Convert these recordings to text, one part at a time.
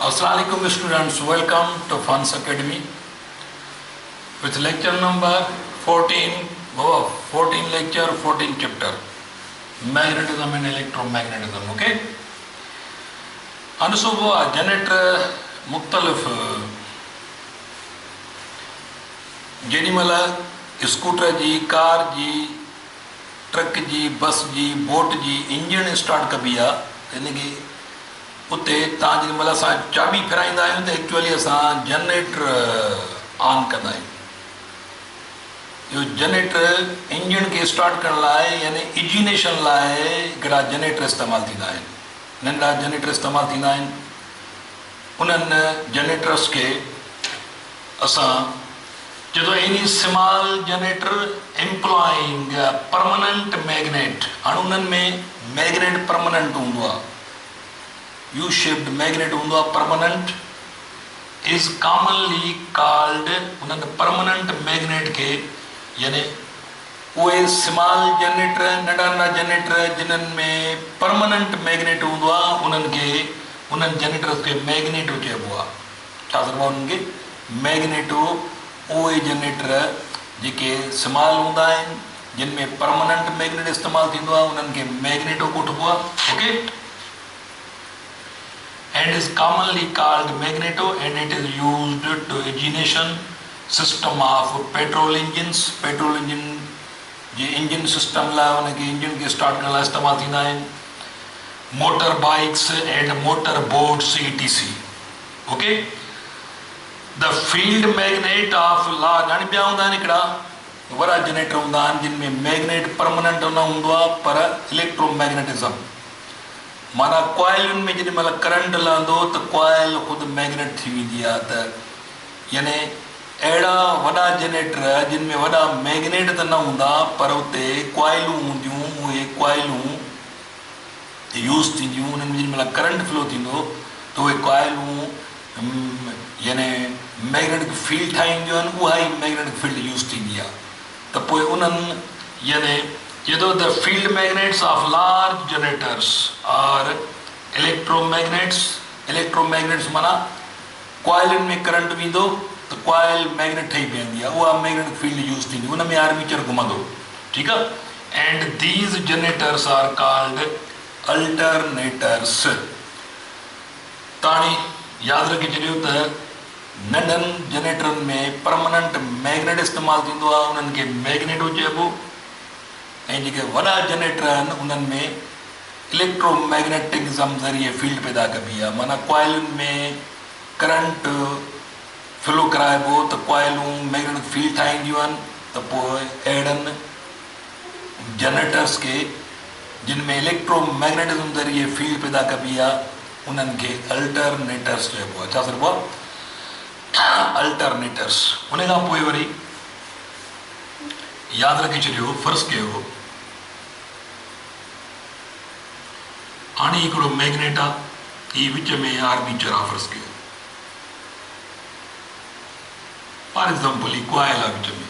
Assalamualaikum students, welcome to Fans Academy with lecture number 14, 14 lecture, 14 chapter, magnetism and electromagnetism, okay? अनसुबह generator मुख्तलिफ जेडी मला scooter जी, car जी, ट्रक जी, बस जी, बोट जी इंजन स्टार्ट कबी आहे यानी उते तव्हां जेॾी महिल असां चाबी फिराईंदा आहियूं त एक्चुअली असां जनरेटर ऑन कंदा आहियूं। इहो जनरेटर इंजन खे स्टार्ट करण लाइ यानी इजिनेशन लाइ हिकिड़ा जनरेटर इस्तेमालु थींदा आहिनि, नंढा जनरेटर इस्तेमालु थींदा आहिनि। उन्हनि जनरेटर्स खे असां चवंदो any small generator employing permanent magnet. हाणे उन्हनि में मैग्नेट परमानेंट हूंदो आहे, यू शेप्ड मैग्नेट हूंदो आहे परमानेंट, इज़ कॉमनली कॉल्ड। उन्हनि परमानेंट मैग्नेट खे यानी उहे स्मॉल जनरेटर, नंढा नंढा जनरेटर जिन्हनि में परमानेंट मैग्नेट हूंदो आहे उन्हनि जनरेटर्स खे मैग्नेटो चइबो आहे। छा चइबो आहे उन्हनि खे? मैग्नेटो। उहे जनरेटर जेके स्मॉल हूंदा आहिनि जिन में परमानेंट मैग्नेट इस्तेमालु थींदो आहे उन्हनि खे मैग्नेटो कोठबो आहे, okay. And is commonly called magneto, and it is used to ignition system of petrol engines. Petrol engine J engine system लाइ उनखे इंजन खे स्टार्ट करण लाइ इस्तेमालु थींदा आहिनि। Motor bikes and motor boats ETC, okay. The field magnet of ला ॼाणी पिया हूंदा आहिनि हिकिड़ा वॾा जनरेटर हूंदा आहिनि जिन में मैग्नेट परमानेंट न हूंदो आहे पर इलेक्ट्रोमैग्नेटिज्म, माना कॉइलुनि में जेॾी महिल करंट लहंदो त कॉइल ख़ुदि मैग्नेट थी वेंदी आहे। त यानी अहिड़ा वॾा जनरेटर जिन में वॾा मैग्नेट त न हूंदा पर उते कॉइलूं हूंदियूं, उहे कॉइलूं यूज़ थींदियूं। उन्हनि में जेॾी महिल करंट फ्लो थींदो त उहे कॉइलूं यानी मैग्नेटिक फील्ड ठाहींदियूं आहिनि, उहा ई मैग्नेटिक फील्ड यूज़ थींदी आहे। त पोइ उन्हनि यानी the field magnets of large generators are electromagnets. Electromagnets माना कॉइल में करंट वेंदो त कॉइल मैग्नेट ठही पवंदी आहे, उहा मैग्नेटिक फील्ड यूज़ थींदी, उन में आर्मीचर घुमंदो, ठीकु आहे। And these generators are called alternators. ताणी यादि रखी छॾियो त नंढनि जनरेटरनि में परमानेंट मैग्नेट इस्तेमालु थींदो आहे, उन्हनि खे मैग्नेटो चइबो। ऐं जेके वॾा जनरेटर आहिनि उन्हनि में इलेक्ट्रोमैग्नेटिज्म ज़रिए फील्ड पैदा कबी आहे, माना कॉइलुनि में करंट फ्लो कराइबो त कॉइलूं मैग्नेटिक फील्ड ठाहींदियूं आहिनि। त पोइ अहिड़नि जनरेटर्स खे जिन में इलेक्ट्रोमैग्नेटिज्म ज़रिए फील्ड पैदा कबी आहे उन्हनि खे अल्टरनेटर्स चइबो आहे। छा चइबो आहे? अल्टरनेटर्स। उन खां पोइ वरी यादि रखी छॾियो, फ़र्ज़ु कयो हाणे हिकिड़ो मैग्नेट आहे, हीअ विच में आर्मीचर आहे, फ़र्ज़ु कयो फॉर एग्ज़ाम्पल ही कॉइल आहे विच में।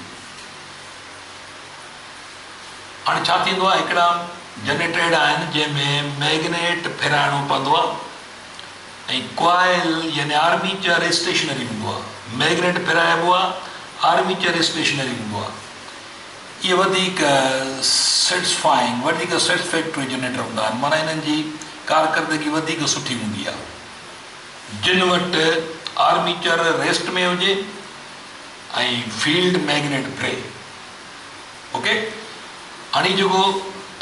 हाणे छा थींदो आहे, हिकिड़ा जनरेटर अहिड़ा आहिनि जंहिंमें मैग्नेट फिराइणो पवंदो आहे ऐं कॉइल यानी आर्मीचर स्टेशनरी हूंदो आहे। मैग्नेट फिराइबो आहे, आर्मीचर स्टेशनरी हूंदो आहे। इहे वधीक सेटिस्फाइंग, वधीक सेटिस्फैक्टरी जनरेटर हूंदा आहिनि, माना हिननि जी कारकर्दगी वधीक सुठी हूंदी आहे। जिन वटि आर्मीचर रेस्ट में हुजे ऐं फील्ड मैग्नेट फिरे, ओके। हाणे जेको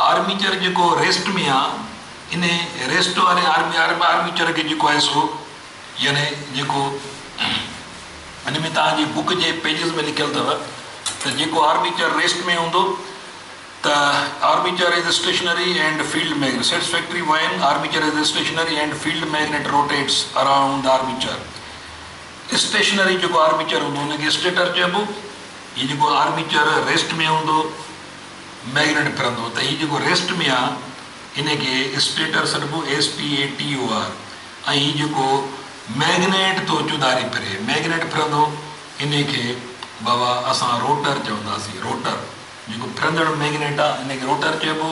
आर्मीचर जेको रेस्ट में आहे, इन रेस्ट वारे आर्मीचर खे जेको आहे सो यानी जेको हिन में तव्हांजी बुक जे पेजिस में लिखियलु अथव त जेको आर्मीचर रेस्ट में हूंदो त armature is stationary and field magnet satisfactory when armature is stationary and field magnet rotates around the armature. Stationary जेको आर्मीचर हूंदो हुनखे स्टेटर चइबो। हीअ जेको आर्मीचर रेस्ट में हूंदो मैग्नेट फिरंदो त हीअ जेको रेस्ट में आहे हिनखे स्टेटर सॾिबो, SPATOR। ऐं हीअ जेको मैग्नेट थो चुधारी फिरे, मैग्नेट फिरंदो इनखे बाबा असां रोटर चवंदासीं। रोटर जेको फिरंदड़ मैग्नेट आहे हिनखे रोटर चइबो,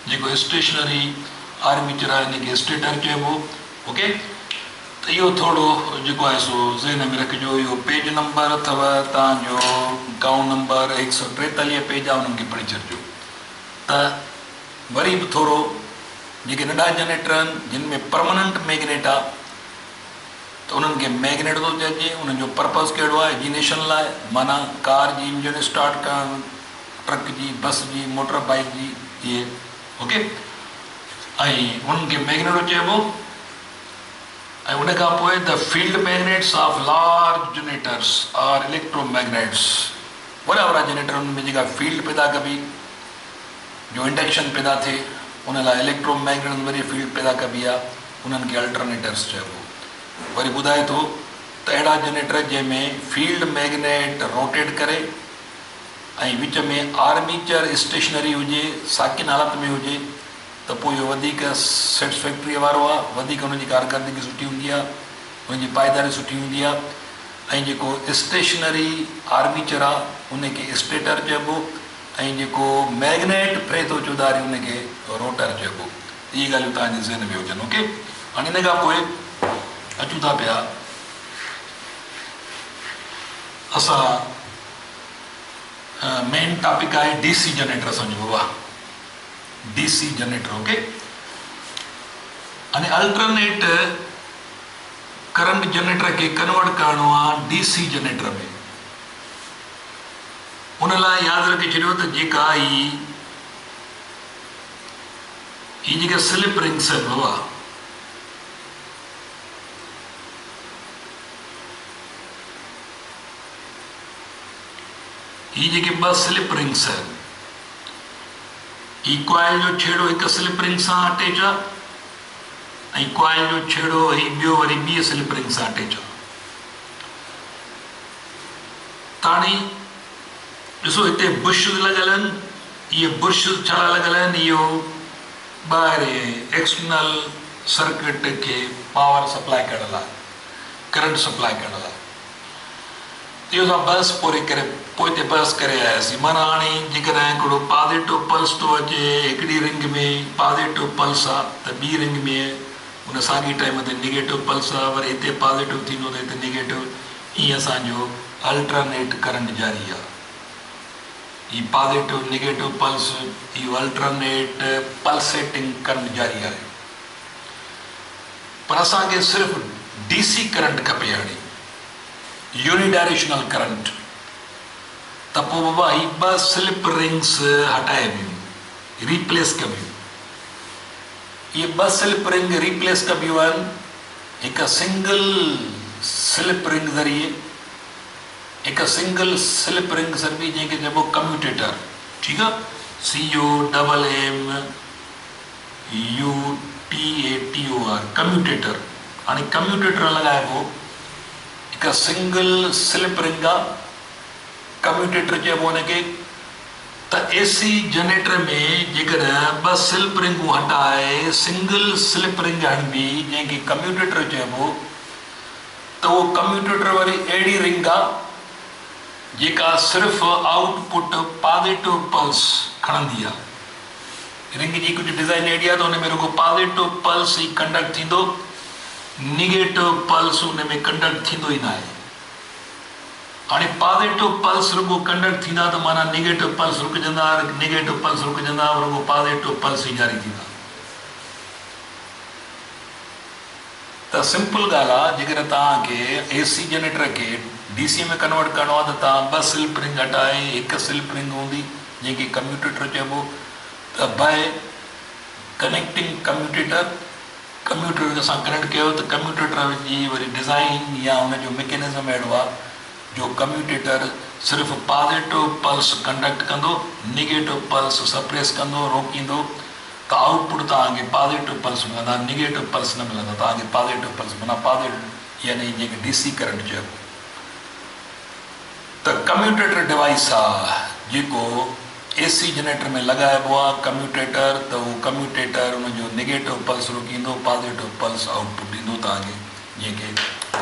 जेको स्टेशनरी आर्मीचर आहे हिनखे स्टेटर चइबो, ओके। तो इहो थोरो जेको आहे सो ज़हन में रखिजो। इहो पेज नंबर अथव तव्हांजो अकाउंट नंबर 143 पेज आहे, उन्हनि खे पढ़ी छॾिजो। त वरी बि थोरो जेके नंढा जनरेटर आहिनि जिन में परमानेंट मैग्नेट आहे त उन्हनि खे मैग्नेट थो चइजे। उन्हनि जो पर्पज़ कहिड़ो आहे? इग्निशन लाइ, माना कार जी इंजन स्टार्ट करणु, ट्रक जी, बस जी, मोटर बाइक जी, इहे ओके। ऐं उन्हनि खे मैग्नेट चइबो। ऐं उन खां पोइ the field magnets of large generators are electromagnets. वॾा वॾा जनरेटर उनमें जेका फील्ड पैदा कबी, जो इंडक्शन पैदा थिए, उन लाइ इलेक्ट्रोमैग्नेट वरी फील्ड पैदा कबी आहे, उन्हनि खे अल्टरनेटर्स चइबो। वरी ॿुधाए थो त अहिड़ा जनरेटर जंहिंमें फील्ड मैग्नेट रोटेट करे ऐं विच में आर्मीचर स्टेशनरी हुजे, साकिन हालत में हुजे, त पोइ इहो वधीक सेटिस्फैक्ट्री वारो आहे, वधीक हुनजी कारकर्दगी सुठी हूंदी आहे, हुनजी पाइदारी सुठी हूंदी आहे। ऐं जेको स्टेशनरी आर्मीचर आहे उनखे स्टेटर चइबो, ऐं जेको मैग्नेट फिरे थो चौधारी उनखे रोटर चइबो। इहे ॻाल्हियूं तव्हांजे ज़हन में हुजनि ओके। हाणे हिन खां पोइ अचूं था पिया असां मेन टॉपिक आहे डीसी जनरेटर। सम्झो बाबा, डीसी जनरेटर ओके। हाणे अल्टरनेट करंट जनरेटर खे कन्वर्ट करणो आहे डीसी जनरेटर में। उन लाइ यादि रखे छॾियो त जेका ही जेके स्लिप रिंग्स आहिनि बाबा, ये जेके ॿ स्लिप रिंग्स आहिनि, ही कॉइल जो छेड़ो हिकु स्लिप रिंग सां अटैच आहे, ऐं कॉइल जो छेड़ो ही ॿियो वरी ॿी स्लिप रिंग सां अटैच आहे। ताणी ॾिसो हिते बुश लॻल आहिनि, इहे बुश छा लॻल आहिनि? इहो ॿाहिरि एक्सटर्नल सर्किट खे पावर सप्लाई करण लाइ, करंट सप्लाई करण लाइ। इहो असां बस पूरे करे पोइ ते बस करे आयासीं। माना हाणे जेकॾहिं हिकिड़ो पॉज़िटिव पल्स थो अचे हिकिड़ी रिंग में, पॉज़िटिव पल्स आहे, त ॿी रिंग में उन साॻी टाइम ते नेगेटिव पल्स आहे, वरी हिते पॉज़िटिव थींदो त हिते नेगेटिव। ईअं असांजो अल्टरनेट करंट जारी आहे। हीअ पॉज़िटिव नेगेटिव पल्स, इहो अल्टरनेट पल्सेटिंग करंट जारी आहे। पर असांखे सिर्फ़ु डीसी करंट खपे, हाणे यूनिडायरेक्शनल करंट। त पोइ बाबा ही ॿ स्लिप रिंग्स हटाइबियूं, रिप्लेस कबियूं। इहे ॿ स्लिप रिंग रिप्लेस कबियूं आहिनि हिकु सिंगल स्लिप रिंग ज़रिए, हिकु सिंगल स्लिप रिंग ज़रिए जंहिंखे चइबो कम्यूटेटर। ठीकु आहे, COMMUTATOR कम्यूटेटर। हाणे कम्यूटेटर लॻाइबो, हिकु सिंगल स्लिप रिंग आहे, कम्यूटेटर चइबो हुनखे। त एसी जनरेटर में जेकॾहिं ॿ स्लिप रिंगूं हटाए सिंगल स्लिप रिंग हणबी जंहिंखे कम्यूटेटर चइबो, त उहो कम्यूटेटर वरी अहिड़ी रिंग आहे जेका सिर्फ़ु आउटपुट पॉज़िटिव पल्स खणंदी आहे। रिंग जी कुझु डिज़ाइन अहिड़ी आहे त हुन में रुगो पॉज़िटिव पल्स ई कंडक्ट थींदो, नेगेटिव पल्स हुन में कंडक्ट थींदो ई न आहे। हाणे पॉज़िटिव पल्स रुगो कंडक्ट थींदा त माना नेगेटिव पल्स रुकजंदा, नेगेटिव पल्स रुकजंदा, रुगो पॉज़िटिव पल्स ई जारी थींदा। त सिंपल ॻाल्हि आहे, जेकॾहिं तव्हांखे एसी जनरेटर खे डीसी में कन्वर्ट करणो आहे त तव्हां ॿ स्लिप रिंग हटाए हिकु स्लिप रिंग हूंदी जंहिंखे कम्यूटेटर चइबो। त बाय कनेक्टिंग कम्यूटेटर सां कनेक्ट कयो त कम्यूटेटर जी वरी डिज़ाइन या हुनजो मैकेनिज़म अहिड़ो आहे जो कम्यूटेटर सिर्फ़ु पॉज़िटिव पल्स कंडक्ट कंदो, नेगेटिव पल्स सप्रेस कंदो, रोकींदो। त आउटपुट तव्हांखे पॉज़िटिव पल्स मिलंदा, नेगेटिव पल्स न मिलंदा, तव्हांखे पॉज़िटिव पल्स माना पॉज़िटिव यानी जंहिंखे डीसी करंट चइबो। त कम्यूटेटर डिवाइस आहे जेको एसी जनरेटर में लॻाइबो आहे कम्यूटेटर। त उहो कम्यूटेटर हुनजो नेगेटिव पल्स रोकींदो, पॉज़िटिव पल्स आउटपुट ॾींदो तव्हांखे, जंहिंखे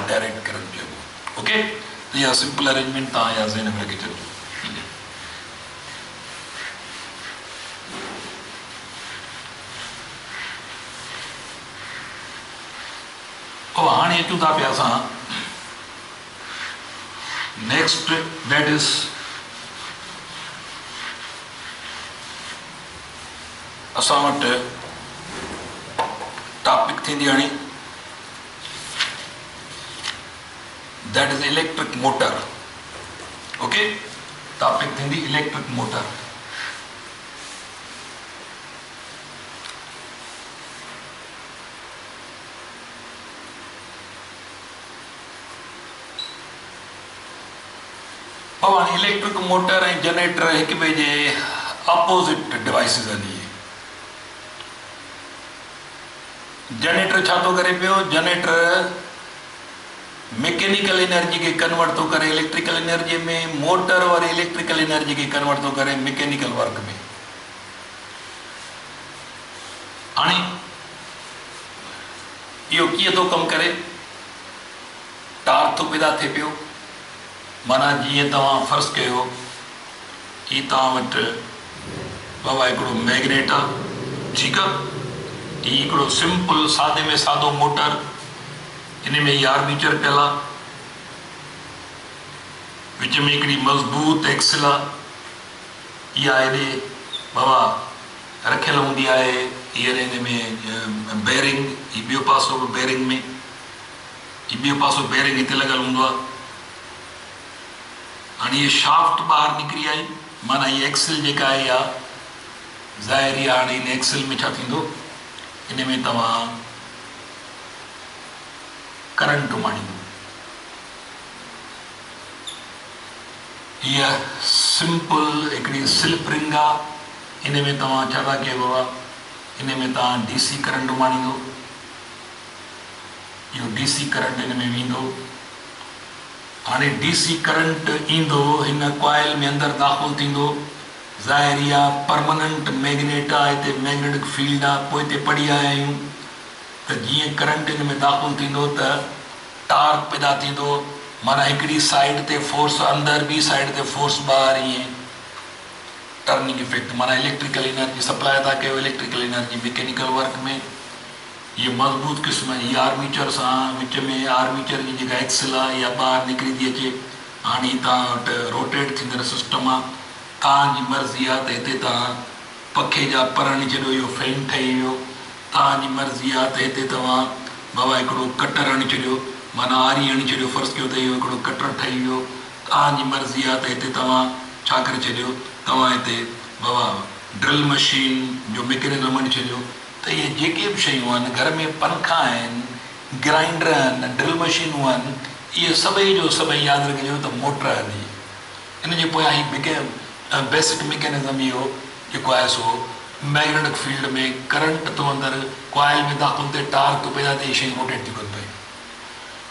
डायरेक्ट करंट चइबो। ओके, त इहा सिंपल अरेंजमेंट तव्हां इहा ज़हन में रखी छॾियो। हाणे ताईं अचूं था पिया असां नेक्स्ट, दैट इज़ असां वटि टॉपिक थींदी हाणे, that is electric motor. Okay, topic थींदी इलेक्ट्रिक मोटर। और इलेक्ट्रिक मोटर ऐं जनरेटर हिक ॿिए जे अपोज़िट डिवाइसिस आहिनि। जनरेटर छा थो करे पियो? जनरेटर मैकेनिकल एनर्जी खे कन्वर्ट थो करे इलेक्ट्रिकल एनर्जी में, मोटर वारी इलेक्ट्रिकल एनर्जी खे कन्वर्ट थो करे मैकेनिकल वर्क में। हाणे इहो कीअं थो कमु करे? टार्क थो पैदा थिए पियो। माना जीअं तव्हां फ़र्ज़ु कयो ही तव्हां वटि बाबा हिकिड़ो मैग्नेट आहे, ठीकु आहे, ही हिकिड़ो सिंपल सादे में सादो मोटर, इन में ही आर्मीचर पियल आहे, विच में हिकिड़ी मज़बूत एक्सल आहे, इहा हेॾे बाबा रखियल हूंदी आहे, हींअर हिन में बेरिंग, ही ॿियो पासो बि बेरिंग में, ही ॿियो पासो बेरिंग हिते लॻल हूंदो आहे। हाणे इहे शाफ्ट ॿाहिरि निकिरी आई, माना हीअ एक्सल जेका आहे इहा ज़ाहिर आहे। हाणे हिन एक्सल में छा थींदो? इन में तव्हां करंट माणींदो। हीअ सिंपल हिकिड़ी स्लिप रिंग आहे, इन में तव्हां छा था कयो बाबा? इन में तव्हां डीसी करंट माणींदो। इहो डीसी करंट इन में वेंदो। हाणे डीसी करंट ईंदो, हिन कॉइल में अंदरि दाख़िल थींदो। ज़ाहिर आहे परमानेंट मैग्नेट आहे, हिते मैग्नेटिक फील्ड आहे। पोइ हिते पढ़ी आया आहियूं त जीअं करंट हिन में दाख़िल थींदो त टार्क पैदा थींदो। माना हिकिड़ी साइड ते फोर्स अंदरि, ॿी साइड ते फोर्स ॿाहिरि, ईअं टर्निंग इफेक्ट। माना इलेक्ट्रिकल एनर्जी सप्लाई था कयो, इलेक्ट्रिकल एनर्जी मैकेनिकल वर्क में। ये मज़बूत क़िस्म है, ये आर्मीचर सां विच में आर्मीचर जी जेका एक्सल आहे इहा ॿाहिरि निकिरी थी अचे। हाणे तव्हां वटि रोटेट थींदड़ सिस्टम आहे। तव्हांजी मर्ज़ी आहे त हिते तव्हां पखे जा पर हणी छॾियो, इहो फैन ठही वियो। तव्हांजी मर्ज़ी आहे त हिते तव्हां बाबा हिकिड़ो कटर हणी छॾियो, माना आरी हणी छॾियो, फ़र्ज़ु कयो त इहो हिकिड़ो कटर ठही वियो। तव्हांजी मर्ज़ी आहे त हिते तव्हां छा करे छॾियो? तव्हां हिते बाबा ड्रिल मशीन जो मैकेनिज़म हणी छॾियो। त इहे जेके बि शयूं आहिनि, घर में पंखा आहिनि, ग्राइंडर आहिनि, ड्रिल मशीनूं आहिनि, इहे सभई जो सभई यादि रखिजो त मोटर आहिनि। इन जे पोयां ही बेसिक मैकेनिज़म इहो जेको आहे सो मैग्नेटिक फील्ड में करंट थो अंदरि कॉइल में दाख़िल थिए, टार्क थो पैदा थिए, शयूं रोटेट थी कनि पई।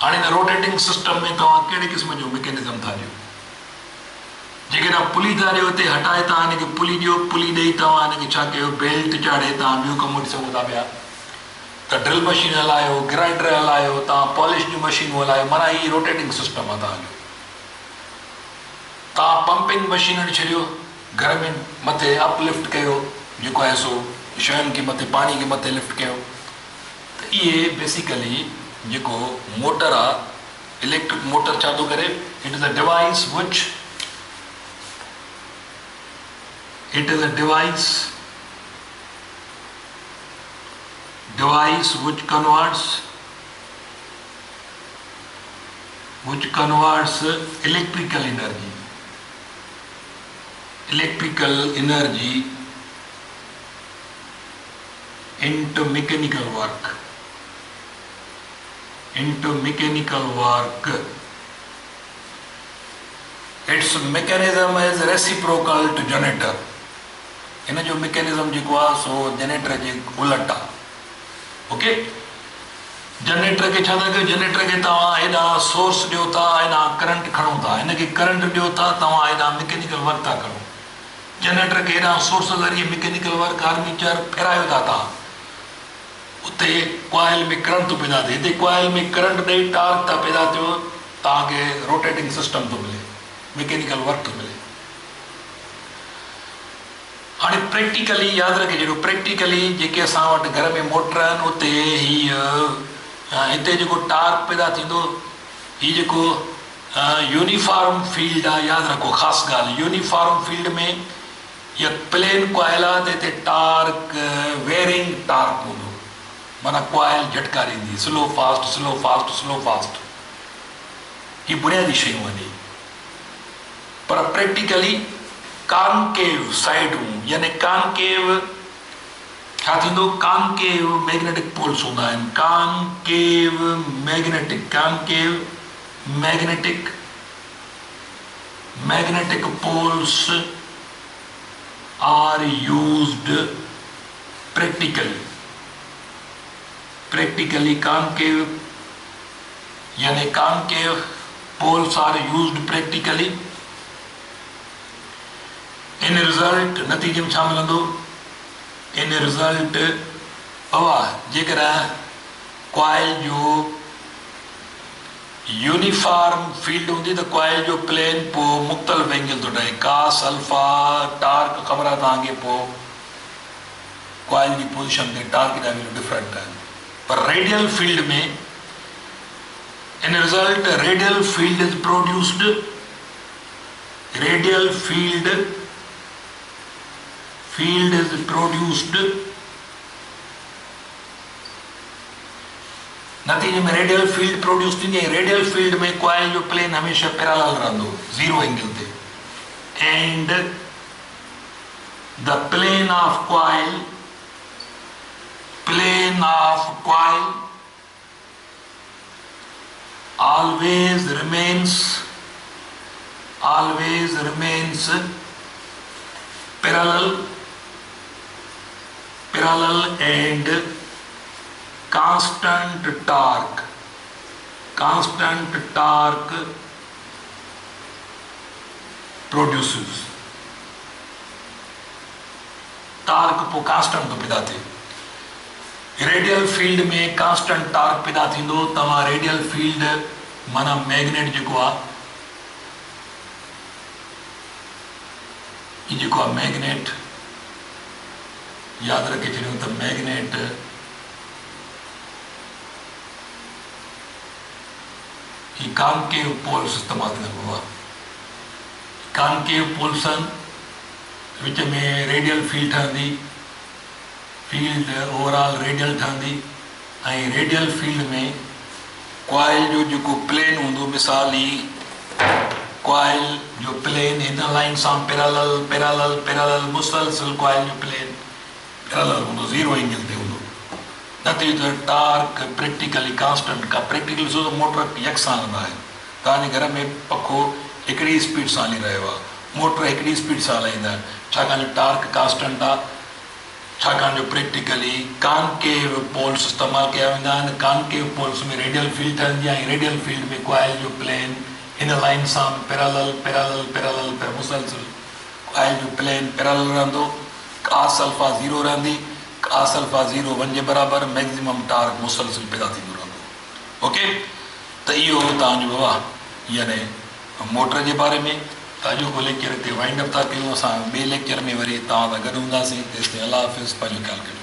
हाणे हिन रोटेटिंग सिस्टम में तव्हां कहिड़े क़िस्म जो मैकेनिज़म था ॾियो? जेकॾहिं पुली था ॾियो, हिते हटाए तव्हां हिनखे पुली ॾियो, पुली ॾेई तव्हां हिनखे छा कयो? बेल्ट चाढ़े तव्हां ॿियो कमु वठी सघो था पिया। त ड्रिल मशीन हलायो, ग्राइंडर हलायो, तव्हां पॉलिश जूं मशीनूं हलायो, माना हीअ रोटेटिंग सिस्टम आहे तव्हांजो। तव्हां पंपिंग मशीन हणी छॾियो, घर में मथे अपलिफ्ट कयो, जेको आहे सो शयुनि खे मथे, पाणी खे मथे लिफ्ट कयो। त इहे बेसिकली जेको मोटर आहे, इलेक्ट्रिक मोटर छा थो करे? It is a device which it is a device which converts electrical energy into mechanical work. Its mechanism is reciprocal to generator. इन जो मैकेनिज़म जेको आहे सो जनरेटर जे उलट आहे। ओके, जनरेटर खे छा था कयो? जनरेटर खे तव्हां हेॾा सोर्स ॾियो था, हेॾा करंट खणो था, हिनखे करंट ॾियो था, तव्हां हेॾा मैकेनिकल वर्क था करो। जनरेटर खे हेॾा सोर्स ज़रिए मैकेनिकल वर्क आर्मीचर फेरायो था तव्हां, उते कॉइल में करंट थो पैदा थिए, हिते कॉइल में करंट ॾेई टार्क था पैदा थियो, तव्हांखे रोटेटिंग सिस्टम थो मिले, मैकेनिकल वर्क थो मिले। हाणे प्रैक्टिकली यादि रखे छॾियो, प्रैक्टिकली जेके असां वटि घर में मोटर आहिनि, उते हीअ हिते जेको टार्क पैदा थींदो, हीउ जेको यूनिफॉर्म फील्ड आहे, यादि रखो ख़ासि ॻाल्हि, यूनिफॉर्म फील्ड में इहा प्लेन कॉइल आहे त हिते टार्क वेरिंग टार्क हूंदो, माना कॉइल झटकारींदी, slow fast slow fast slow fast. हीअ बुनियादी शयूं आहिनि। पर प्रैक्टिकली कॉन्केव साइडूं, यानी कॉन्केव छा थींदो, कॉन्केव मैग्नेटिक पोल्स हूंदा आहिनि। Concave magnetic poles are used practically concave, यानी concave poles are used practically। In result नतीजे में छा मिलंदो, इन रिज़ल्ट हवा जेकर कॉइल जो यूनिफॉर्म फील्ड हूंदी त कॉइल जो प्लेन पोइ मुख़्तलिफ़ एंगल थो ठहे, कास अल्फा टार्क ख़बर आहे तव्हांखे, पोइ कॉइल जी पोजीशन ते टार्क जा वैल्यू डिफरेंट आहिनि। पर रेडियल फील्ड में in result radial field is produced, radial field is produced, नतीजे में रेडियल फील्ड प्रोड्यूस थींदी है। रेडियल फील्ड में कॉइल जो प्लेन हमेशा पैरेलल रहंदो, ज़ीरो एंगल ते, and the plane of coil always remains parallel and constant torque produces। Torque पोइ कांस्टेंट थो पैदा थिए। रेडियल फील्ड में कांस्टेंट टार्क पैदा थींदो। तव्हां रेडियल फील्ड माना मैग्नेट जेको आहे, हीउ जेको आहे मैग्नेट, यादि रखे छॾियो त मैग्नेट ही कॉन्केव पोल्स इस्तेमालु थींदो आहे। कॉन्केव पोल्स विच में रेडियल फील्ड ठहंदी, फील्ड ओवरऑल रेडियल ठहंदी, ऐं रेडियल फील्ड में कॉइल जो जेको प्लेन हूंदो, मिसाल ही कॉइल जो प्लेन हिन लाइन सां पैरेलल मुसलसल कॉइल जो प्लेन पैरेलल हूंदो, ज़ीरो एंगल ते हूंदो। नतीजो टार्क प्रैक्टिकली कांस्टेंट का प्रैक्टिकली छो त मोटर यकसां हलंदा आहिनि। तव्हांजे घर में पखो हिकिड़ी स्पीड सां हली रहियो आहे, मोटर हिकिड़ी स्पीड सां हलाईंदा आहिनि, छाकाणि जो टार्क कांस्टेंट आहे, छाकाणि जो प्रैक्टिकली कॉन्केव पोल्स इस्तेमालु कया वेंदा आहिनि। कॉन्केव पोल्स में रेडियल फील्ड ठहंदी आहे, ऐं रेडियल फील्ड में कॉइल जो प्लेन हिन लाइन सां पैरेलल मुसलसल कॉइल जो प्लेन पैरेलल रहंदो। कास अल्फा ज़ीरो रहंदी, कास अल्फा ज़ीरो 1 जे बराबर, मैक्सिमम टार्क मुसलसल पैदा थींदो रहंदो। ओके, त इहो तव्हांजो आहे यानी मोटर जे बारे में। त अॼोको लेक्चर ते वाइंड अप था कयूं। असां ॿिए लेक्चर में वरी तव्हां सां गॾु हूंदासीं। तेसिताईं अल्लाह हाफ़िज़, पंहिंजो ख़्यालु करियो।